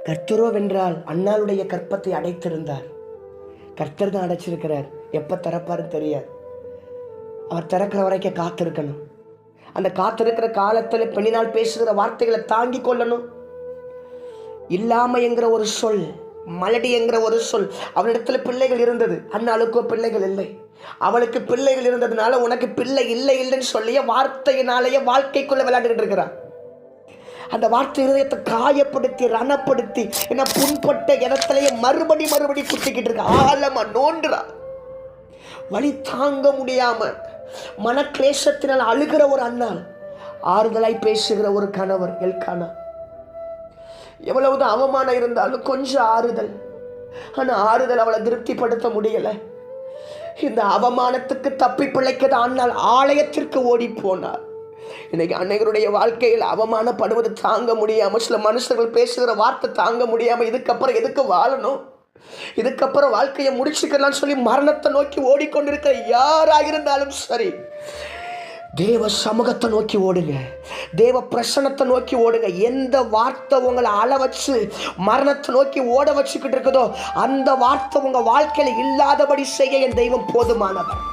கர்த்தரோ வென்றால் அன்னாளுடைய கற்பத்தை அடைத்திருந்தார். கர்த்தர் தான் அடைச்சிருக்கிறார். எப்போ திறப்பாருன்னு தெரியாது. அவர் திறக்கிற வரைக்கும் காத்திருக்கணும். அந்த காத்திருக்கிற காலத்தில் பெண்ணினால் பேசுகிற வார்த்தைகளை தாங்கி கொள்ளணும். இல்லாம என்கிற ஒரு சொல், மலடி என்கிற ஒரு சொல். அவளிடத்துல பிள்ளைகள் இருந்தது, அன்னாளுக்கோ பிள்ளைகள் இல்லை. அவளுக்கு பிள்ளைகள் இருந்ததுனால உனக்கு பிள்ளை இல்லை இல்லைன்னு சொல்லிய வார்த்தையினாலேயே வாழ்க்கைக்குள்ள விளையாண்டுக்கிட்டு இருக்கிறான். அந்த வார்த்தை இருதயத்தை காயப்படுத்தி ரணப்படுத்தி என்ன புண்பட்ட இடத்துலயே மறுபடி குத்திக்கிட்டு இருக்க. ஆழமா நோண்டுறா. வழி தாங்க முடியாம மனக்லேசத்தினால் அழுகிற ஒரு அண்ணாள், ஆறுதலாய் பேசுகிற ஒரு கணவர் எல்கானா. எவ்வளவுதான் அவமானம் இருந்தாலும் கொஞ்சம் ஆறுதல். ஆனா ஆறுதல் அவளை திருப்திப்படுத்த முடியல. இந்த அவமானத்துக்கு தப்பி பிழைக்கத அண்ணாள் ஆலயத்திற்கு ஓடி போனார். இன்னைக்கு அன்னைகளுடைய வாழ்க்கையில் அவமானப்படுவது தாங்க முடியாம, சில மனுஷர்கள் பேசுகிற வார்த்தை தாங்க முடியாம, இதுக்கப்புறம் எதுக்கு வாழணும், இதுக்கப்புறம் வாழ்க்கையை முடிச்சுக்கலாம்னு சொல்லி மரணத்தை நோக்கி ஓடிக்கொண்டிருக்கிற யாராக இருந்தாலும் சரி, தேவ சமூகத்தை நோக்கி ஓடுங்க. தேவ பிரசன்னத்தை நோக்கி ஓடுங்க. எந்த வார்த்தை உங்களை அள வச்சு மரணத்தை நோக்கி ஓட வச்சுக்கிட்டு இருக்குதோ அந்த வார்த்தை உங்க வாழ்க்கையில இல்லாதபடி செய்ய என் தெய்வம் போதுமானவர்.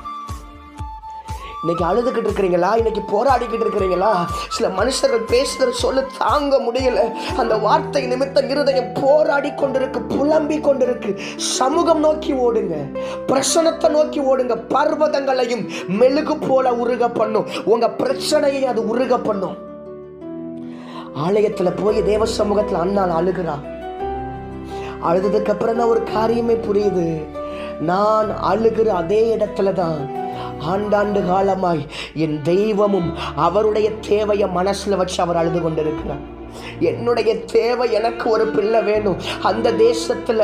இன்னைக்கு அழுதுகிட்டு இருக்கிறீங்களா? இன்னைக்கு போராடிக்கிட்டு இருக்கிறீங்களா? சில மனுஷர்கள் பேசுகிற சொல்ல தாங்க முடியல. அந்த வார்த்தை நிமித்தம் இருதயம் போராடி கொண்டிருக்கு, புலம்பி கொண்டிருக்கு. சமூகம் நோக்கி ஓடுங்க, பிரசனத்தை நோக்கி ஓடுங்க. பர்வதங்களையும் மெழுகு போல உருக பண்ணும். உங்க பிரச்சனையை அது உருக பண்ணும். ஆலயத்துல போய் தேவ சமூகத்துல அண்ணாள் அழுகிறா. அழுதுக்கு அப்புறம் தான் ஒரு காரியமே புரியுது. நான் அழுகிற அதே இடத்துல தான் ஆண்டாண்டு காலமாய் என் தெய்வமும் அவருடைய தேவையை மனசுல வச்சு அவர் அழுது கொண்டிருக்கிறார். என்னுடைய தேவை, எனக்கு ஒரு பிள்ளை வேணும். அந்த தேசத்துல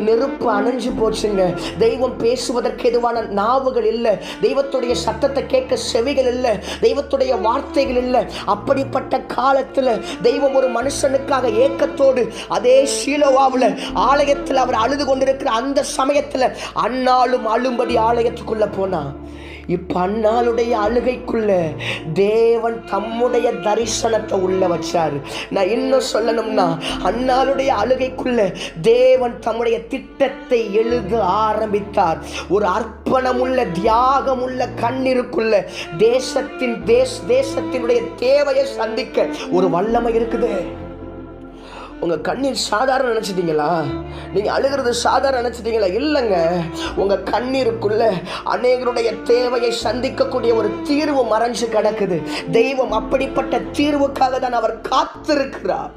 நெருப்பு அணைஞ்சு போச்சுங்க. தெய்வம் பேசுவதற்கு எதுவான நாவுகள் இல்லை, தெய்வத்துடைய சத்தத்தை கேட்க செவிகள் இல்லை, தெய்வத்துடைய வார்த்தைகள் இல்லை. அப்படிப்பட்ட காலத்துல தெய்வம் ஒரு மனுஷனுக்காக ஏக்கத்தோடு அதே ஷீலோவாவில் ஆலயத்தில் அவர் அழுது கொண்டிருக்கிற அந்த சமயத்துல அன்னாலும் அழும்படி ஆலயத்துக்குள்ள போனா. இப்ப அன்னாளுடைய அழுகைக்குள்ள தேவன் தம்முடைய தரிசனத்தை உள்ள வச்சாரு. நான் இன்னும் சொல்லணும்னா, அன்னாளுடைய அழுகைக்குள்ள தேவன் தம்முடைய திட்டத்தை எழுத ஆரம்பித்தார். ஒரு அர்ப்பணமுள்ள தியாகமுள்ள கண்ணீருக்குள்ள தேசத்தினுடைய தேவையை சந்திக்க ஒரு வல்லமை இருக்குது. உங்க கண்ணீர் சாதாரண நினைச்சிட்டீங்களா? நீங்க அழுகிறது சாதாரண நினைச்சிட்டீங்களா? இல்லைங்க. உங்க கண்ணீருக்குள்ள அநேகருடைய தேவையை சந்திக்கக்கூடிய ஒரு தீர்வு மறைஞ்சு கிடக்குது. தெய்வம் அப்படிப்பட்ட தீர்வுக்காக தான் அவர் காத்திருக்கிறார்.